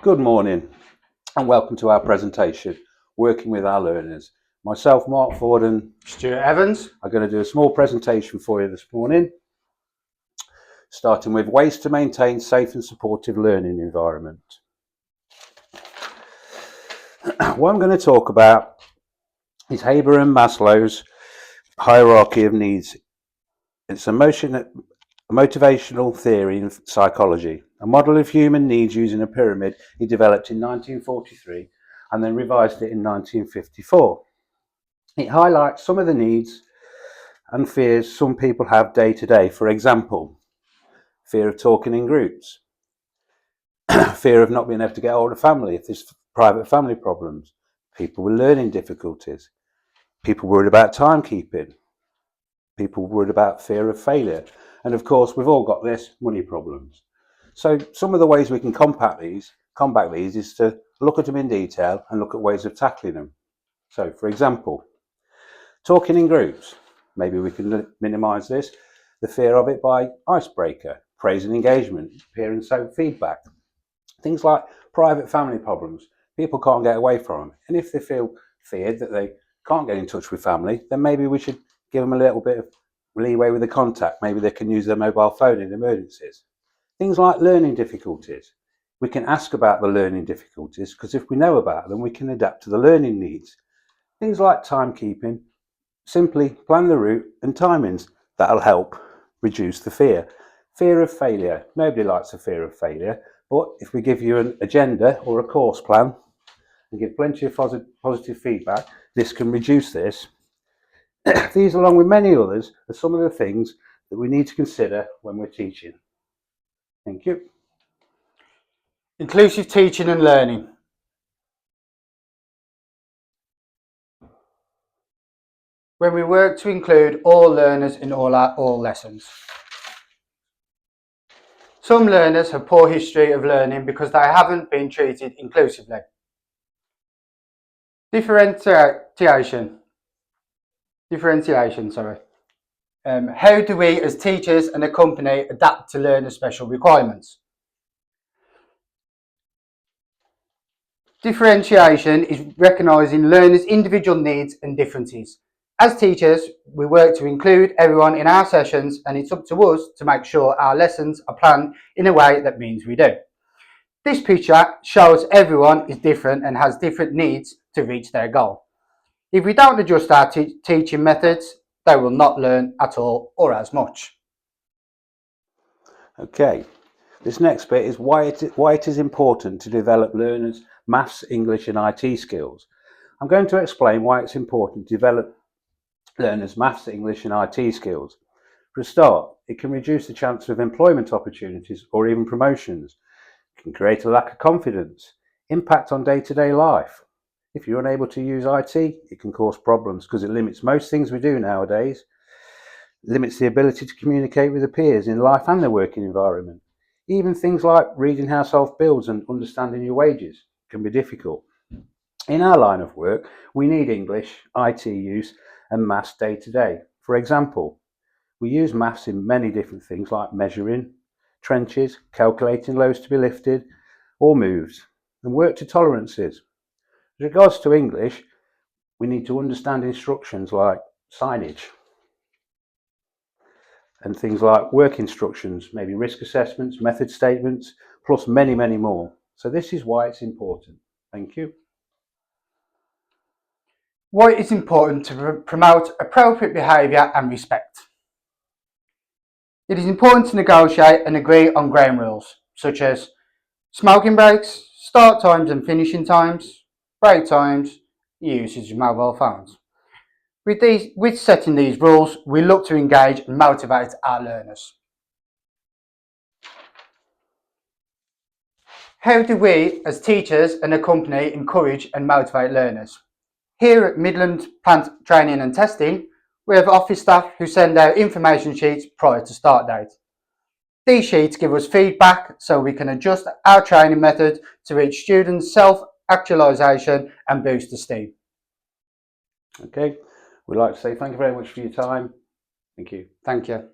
Good morning and welcome to our presentation, Working with Our Learners. Myself, Mark Ford and Stuart Evans are going to do a small presentation for you this morning, starting with ways to maintain safe and supportive learning environment. What I'm going to talk about is Haber and Maslow's hierarchy of needs. It's a motivational theory in psychology, a model of human needs using a pyramid he developed in 1943 and then revised it in 1954. It highlights some of the needs and fears some people have day to day. For example, fear of talking in groups, fear of not being able to get hold of family if there's private family problems, people with learning difficulties, people worried about timekeeping, people worried about fear of failure, and of course we've all got this, money problems. So some of the ways we can combat these is to look at them in detail and look at ways of tackling them. So for example, talking in groups, maybe we can minimise this, the fear of it by icebreaker, praise and engagement, peer and so feedback. Things like private family problems, people can't get away from them, and if they feel feared that they can't get in touch with family, then maybe we should give them a little bit of leeway with the contact. Maybe they can use their mobile phone in emergencies. Things like learning difficulties. We can ask about the learning difficulties because if we know about them, we can adapt to the learning needs. Things like timekeeping, simply plan the route and timings. That'll help reduce the fear. Fear of failure. Nobody likes a fear of failure, but if we give you an agenda or a course plan and give plenty of positive feedback, this can reduce this. These, along with many others, are some of the things that we need to consider when we're teaching. Thank you. Inclusive teaching and learning. When we work to include all learners in all lessons. Some learners have poor history of learning because they haven't been treated inclusively. Differentiation. How do we as teachers and a company adapt to learners' special requirements? Differentiation is recognising learners' individual needs and differences. As teachers, we work to include everyone in our sessions, and it's up to us to make sure our lessons are planned in a way that means we do. This picture shows everyone is different and has different needs to reach their goal. If we don't adjust our teaching methods, they will not learn at all or as much. Okay, this next bit is why it is important to develop learners' maths, English and IT skills. I'm going to explain why it's important to develop learners' maths, English and IT skills. For a start, it can reduce the chance of employment opportunities or even promotions. It can create a lack of confidence, impact on day-to-day life. If you're unable to use IT, it can cause problems because it limits most things we do nowadays, limits the ability to communicate with the peers in life and the working environment. Even things like reading household bills and understanding your wages can be difficult. In our line of work, we need English, IT use and maths day to day. For example, we use maths in many different things like measuring, trenches, calculating loads to be lifted or moved, and work to tolerances. With regards to English, we need to understand instructions like signage and things like work instructions, maybe risk assessments, method statements, plus many, many more. So this is why it's important. Thank you. Why it is important to promote appropriate behaviour and respect. It is important to negotiate and agree on ground rules, such as smoking breaks, start times and finishing times, break times, usage of mobile phones. With setting these rules, we look to engage and motivate our learners. How do we, as teachers and a company, encourage and motivate learners? Here at Midland Plant Training and Testing, we have office staff who send out information sheets prior to start date. These sheets give us feedback so we can adjust our training method to reach students' self-actualisation and boost esteem. Okay, we'd like to say thank you very much for your time. Thank you. Thank you.